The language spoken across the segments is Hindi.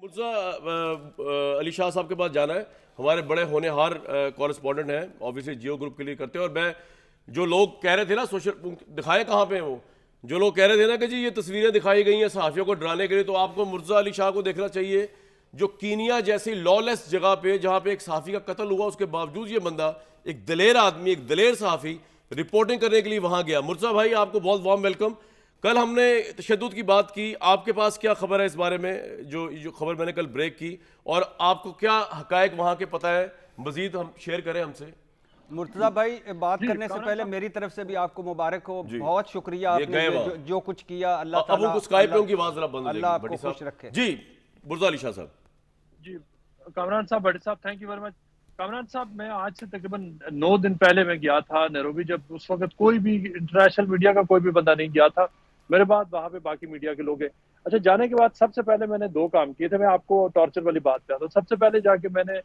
मुर्जा अली शाह साहब के पास जाना है। हमारे बड़े होनहार कॉरेस्पॉन्डेंट हैं, ऑब्वियसली जियो ग्रुप के लिए करते हैं। और मैं जो लोग कह रहे थे ना, सोशल दिखाए कहाँ पे हैं वो, जो लोग कह रहे थे ना कि जी ये तस्वीरें दिखाई गई हैं सहाफ़ियों को डराने के लिए, तो आपको मुर्जा अली शाह को देखना चाहिए, जो कीनिया जैसी लॉलेस जगह पे जहाँ पे एक सहाफ़ी का कत्ल हुआ, उसके बावजूद ये बंदा एक दलेर आदमी, एक दलेर सहाफ़ी रिपोर्टिंग करने के लिए वहाँ गया। मुर्जा भाई, आपको बहुत वार्म वेलकम। कल हमने तशद्दुद की बात की, आपके पास क्या खबर है इस बारे में, जो खबर मैंने कल ब्रेक की, और आपको क्या हकायक वहाँ के पता है, मजीद हम शेयर करें हमसे। मुर्तजा भाई, बात जी, करने से कामरान पहले साहब। मेरी तरफ से भी आपको मुबारक हो। जी, बहुत शुक्रिया, ये आपने गए जो कुछ किया। अल्लाह अब ताला उनको स्काइप पे अल्लाह उनकी आवाज़ जरा बंद हो अल्लाह जाएगी, आपको भट्टी खुश साहब। रखे। जी, मुर्जा अली शाह साहब। जी, कामरान साहब, भट्ट साहब, thank you very much. Kamran साहब, मैं आज से तकरीबन 9 दिन पहले मैं गया था नैरोबी, जब उस वक्त कोई भी इंटरनेशनल मीडिया का कोई भी बंदा नहीं गया था। मेरे बाद वहाँ पे बाकी मीडिया के लोग हैं। अच्छा, जाने के बाद सबसे पहले मैंने 2 काम किए थे। मैं आपको टॉर्चर वाली बात पे आता हूँ। सबसे पहले जाके मैंने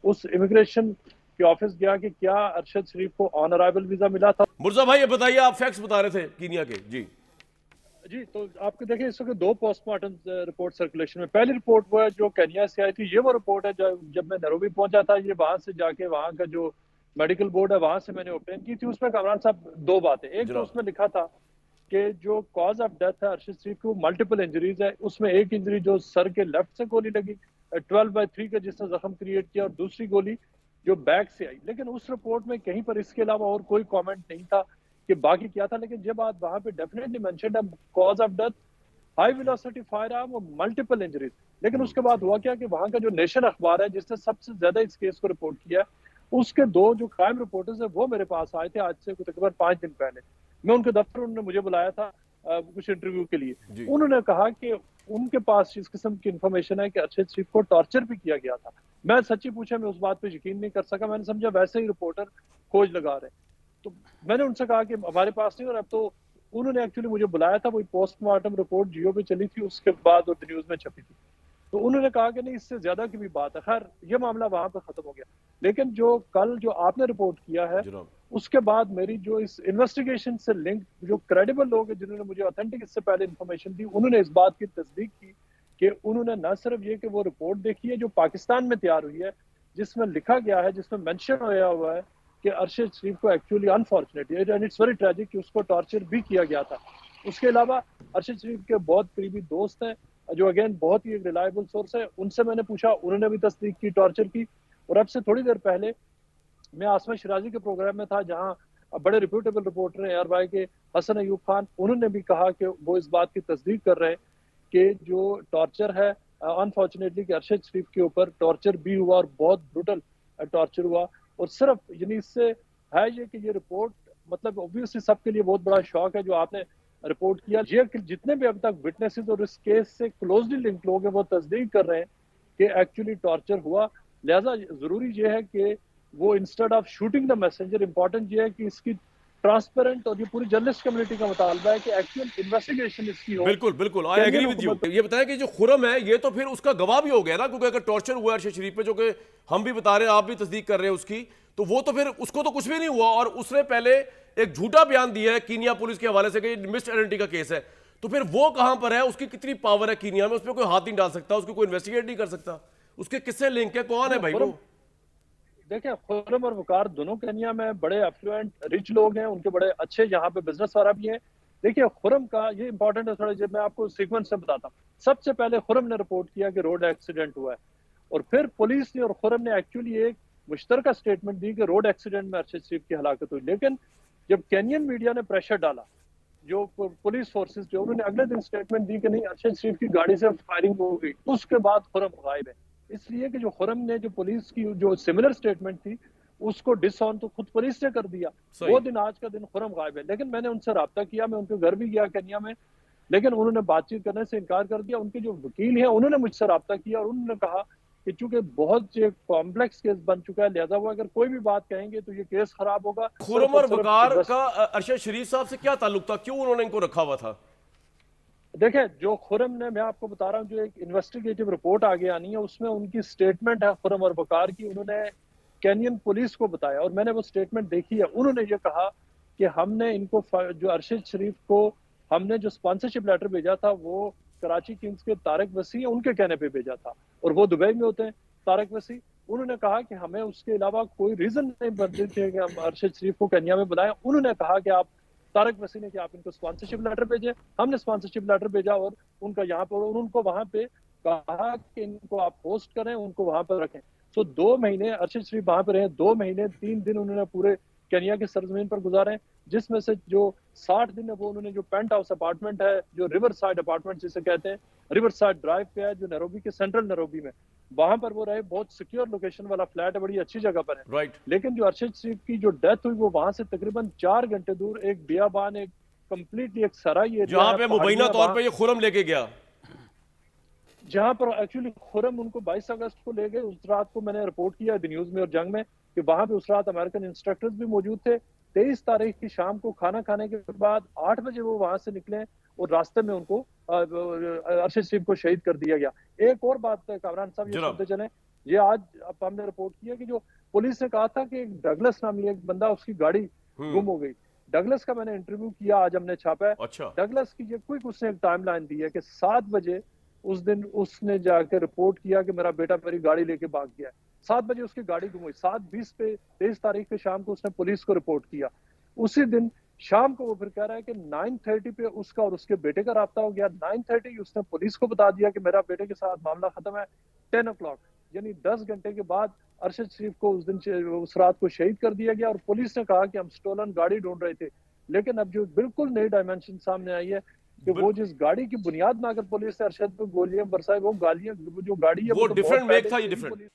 उस इमिग्रेशन के ऑफिस गया कि क्या अरशद शरीफ को ऑन अराइवल वीजा मिला था। मुर्जा भाई, ये बताइए, आप फैक्ट्स बता रहे थे कीनिया के। जी जी, तो आपको देखिए, इस वक्त 2 पोस्टमार्टम रिपोर्ट सर्कुलेशन में। पहली रिपोर्ट वो है जो केन्या से आई थी। ये वो रिपोर्ट है जब मैं नैरोबी पहुंचा था, ये वहां से जाके वहां का जो मेडिकल बोर्ड है वहां से मैंने ऑब्टेन की थी। उसमें कामरान साहब 2 बातें। एक तो जनाब। उसमें लिखा था कि जो कॉज ऑफ डेथ है अरशद शरीफ को, मल्टीपल इंजरीज है। उसमें एक इंजरी जो सर के लेफ्ट से गोली लगी 12/3 का, जिसने जख्म क्रिएट किया, और दूसरी गोली जो बैक से आई। लेकिन उस रिपोर्ट में कहीं पर इसके अलावा और कोई कॉमेंट नहीं था कि बाकी क्या था। लेकिन जब आप वहां पे डेफिनेटली मेंशन्ड है cause of death high velocity fire arm और मल्टीपल इंजरीज। लेकिन उसके बाद हुआ क्या कि वहां का जो नेशन अखबार है जिसने सबसे ज्यादा इस केस को रिपोर्ट किया, उसके 2 जो क्राइम रिपोर्टर्स है वो मेरे पास आए थे आज से तकरीबन 5 दिन पहले। मैं उनके दफ्तर, उन्होंने मुझे बुलाया था कुछ इंटरव्यू के लिए। जी उन्होंने कहा कि उनके पास इस किस्म की इंफॉर्मेशन है कि अरशद शरीफ को टॉर्चर भी किया गया था। मैं सच्ची पूछा, मैं उस बात पे यकीन नहीं कर सका। मैंने समझा वैसे ही रिपोर्टर खोज लगा रहे। तो मैंने उनसे कहा कि हमारे पास नहीं। और अब तो उन्होंने एक्चुअली मुझे बुलाया था, वही पोस्टमार्टम रिपोर्ट जियो पे चली थी, उसके बाद और न्यूज में छपी थी। तो उन्होंने कहा कि नहीं, इससे ज्यादा की भी बात है। खैर, ये मामला वहां पर खत्म हो गया। लेकिन जो कल जो आपने रिपोर्ट किया है, जनाब। उसके बाद मेरी जो इस इन्वेस्टिगेशन से लिंक जो क्रेडिबल लोग हैं जिन्होंने मुझे ऑथेंटिक इससे पहले इंफॉर्मेशन दी, उन्होंने इस बात की तस्दीक की कि उन्होंने न सिर्फ ये कि वो रिपोर्ट देखी है जो पाकिस्तान में तैयार हुई है, जिसमें लिखा गया है, जिसमें मेंशन होया हुआ है कि अरशद शरीफ को actually unfortunately and it's very tragic कि उसको टॉर्चर भी किया गया था। उसके अलावा अरशद शरीफ के बहुत करीबी दोस्त हैं जो अगेन बहुत ही रिलायबल सोर्स है, उनसे मैंने पूछा, उन्होंने भी तस्दीक की टॉर्चर की। और अब से थोड़ी देर पहले मैं आसमा शिराजी के प्रोग्राम में था, जहां बड़े रिप्यूटेबल रिपोर्टर हैं एयरवाई के हसन अयूब खान, उन्होंने भी कहा कि वो इस बात की तस्दीक कर रहे हैं कि जो टॉर्चर है अनफॉर्चुनेटली कि अरशद शरीफ के ऊपर टॉर्चर भी हुआ और बहुत ब्रूटल टॉर्चर हुआ। और सिर्फ यानी इससे है ये कि ये रिपोर्ट मतलब ऑब्वियसली सबके लिए बहुत बड़ा शौक है जो आपने रिपोर्ट किया। ये कि जितने भी अब तक विटनेसेस और इस केस से क्लोजली लिंक लोग हैं वो तस्दीक कर रहे हैं कि एक्चुअली टॉर्चर हुआ। लिहाजा जरूरी ये है कि वो instead of shooting the messenger, important ये है कि इसकी ट्रांसपेरेंट, और ये पूरी जर्नलिस्ट कम्युनिटी का मुतालबा है कि एक्चुअल इन्वेस्टिगेशन इसकी हो। बिल्कुल बिल्कुल, आई एग्री केनियन विद यू। हुकूमत ये बताएं कि जो खुरम है ये तो फिर उसका गवाह भी हो गया ना, क्योंकि अगर टॉर्चर हुआ अरशद शरीफ पे, जो कि हम भी बता रहे हैं, आप भी तस्दीक कर रहे हैं उसकी, तो वो तो फिर उसको तो कुछ भी नहीं हुआ। और उसने पहले एक झूठा बयान दिया है कीनिया पुलिस के हवाले से कि मिस आइडेंटिटी का केस है। तो फिर वो कहां पर है, उसकी कितनी पावर है कीनिया में, उस पर कोई हाथ नहीं डाल सकता, उसको कोई इन्वेस्टिगेट नहीं कर सकता, उसके किससे लिंक है, कौन है भाई वो? देखिए, खुर्रम और वकार दोनों केनिया में बड़े एफ्लुएंट रिच लोग हैं, उनके बड़े अच्छे यहाँ पे बिजनेस वाला भी हैं। देखिए, खुर्रम का ये इंपॉर्टेंट है थोड़ा, जब मैं आपको सीक्वेंस से बताता हूँ। सबसे पहले खुर्रम ने रिपोर्ट किया कि रोड एक्सीडेंट हुआ है, और फिर पुलिस ने और खुर्रम ने एक्चुअली एक मुश्तरका स्टेटमेंट दी कि रोड एक्सीडेंट में अरशद शरीफ की हलाकत हुई। लेकिन जब केनियन मीडिया ने प्रेशर डाला, जो पुलिस फोर्सेस जो, उन्होंने अगले दिन स्टेटमेंट दी कि नहीं, अरशद शरीफ की गाड़ी से फायरिंग हो गई। उसके बाद खुर्रम गायब है। इसलिए कि जो खुर्रम ने जो पुलिस की जो सिमिलर स्टेटमेंट थी उसको डिसऑन तो खुद पुलिस ने कर दिया। सही। वो दिन आज का दिन खुर्रम गायब है। लेकिन मैंने उनसे रब्ता किया, मैं उनके घर भी गया केनिया में, लेकिन उन्होंने बातचीत करने से इनकार कर दिया। उनके जो वकील हैं उन्होंने मुझसे रब्ता किया और उन्होंने कहा कि चूंकि बहुत कॉम्प्लेक्स केस बन चुका है, लिहाजा वो अगर कोई भी बात कहेंगे तो ये केस खराब होगा। खुरम और वकार का अरशद शरीफ साहब से क्या ताल्लुक था, क्यों उन्होंने इनको रखा हुआ था? देखिए, जो खुरम ने, मैं आपको बता रहा हूँ, जो एक इन्वेस्टिगेटिव रिपोर्ट आगे आनी है उसमें उनकी स्टेटमेंट है खुरम और वकार की। उन्होंने केनियन पुलिस को बताया और मैंने वो स्टेटमेंट देखी है। उन्होंने ये कहा कि हमने इनको जो अरशद शरीफ को हमने जो स्पॉन्सरशिप लेटर भेजा था वो कराची किंग्स के तारिक वसी उनके कहने पे भेजा था। और वो दुबई में होते हैं, तारक वसी। उन्होंने कहा कि हमें उसके अलावा कोई रीजन नहीं बनते थे कि हम अरशद शरीफ को केन्या में बुलाएं। उन्होंने कहा कि आप, तारक वसी ने, कि आप इनको स्पॉन्सरशिप लेटर भेजे। हमने स्पॉन्सरशिप लेटर भेजा और उनका यहाँ पर, और उनको वहां पे कहा कि इनको आप होस्ट करें, उनको वहां पर रखें। सो 2 महीने अरशद शरीफ वहां पर रहे, 2 महीने 3 दिन उन्होंने पूरे केन्या की सरजमीन पर गुजारे, जिसमें से जो 60 दिन है वो उन्होंने जो पेंट हाउस अपार्टमेंट है, जो रिवर साइड अपार्टमेंट जिसे कहते हैं, रिवर साइड ड्राइव पे है, जो नैरोबी के सेंट्रल नैरोबी में, वहां पर वो रहे। बहुत सिक्योर लोकेशन वाला फ्लैट है, बड़ी अच्छी जगह पर है। राइट। लेकिन जो अरशद शरीफ की जो डेथ हुई वो वहां से तकरीबन 4 घंटे दूर एक बियाबान, एक कंप्लीटली एक सराई एरिया, जहां पे मुबैना तौर पे ये खुरम लेके गया, जहां पर एक्चुअली खुरम उनको 22 अगस्त को ले गए। उस रात को मैंने रिपोर्ट किया द न्यूज में और जंग में कि वहां पे उस रात अमेरिकन इंस्ट्रक्टर्स भी मौजूद थे। 23 तारीख की शाम को खाना खाने के बाद 8 बजे वो वहां से निकले और रास्ते में उनको अरशद शरीफ को शहीद कर दिया गया। एक और बात कामरान साहब ये सुनते चले, ये आज अब हमने रिपोर्ट किया कि जो पुलिस ने कहा था कि एक डगलस नामी एक बंदा, उसकी गाड़ी गुम हो गई। डगलस का मैंने इंटरव्यू किया, आज हमने छापा है। अच्छा। डगलस की ये क्विक उसने एक टाइमलाइन दी है कि 7 बजे उस दिन उसने जाकर रिपोर्ट किया कि मेरा बेटा मेरी गाड़ी लेके भाग गया। 7 बजे उसकी गाड़ी गुम हुई। 7:20 पे 23 तारीख पे शाम को उसने पुलिस को रिपोर्ट किया। उसी दिन शाम को वो फिर कह रहा है कि 9:30 पे उसका और उसके बेटे का राब्ता हो गया। 9:30 उसने पुलिस को बता दिया कि मेरा बेटे के साथ मामला खत्म है। 10 o'clock यानी 10 घंटे के बाद अरशद शरीफ को उस दिन, उस रात को शहीद कर दिया गया। और पुलिस ने कहा कि हम स्टोलन गाड़ी ढूंढ रहे थे। लेकिन अब जो बिल्कुल नई डायमेंशन सामने आई है कि वो जिस गाड़ी की बुनियाद में अगर पुलिस ने अरशद पे गोलियां बरसाई, वो गालियां, जो गाड़ी है वो तो डिफरेंट बहुत मेक था, पहले ये से ही डिफरेंट। पुलिस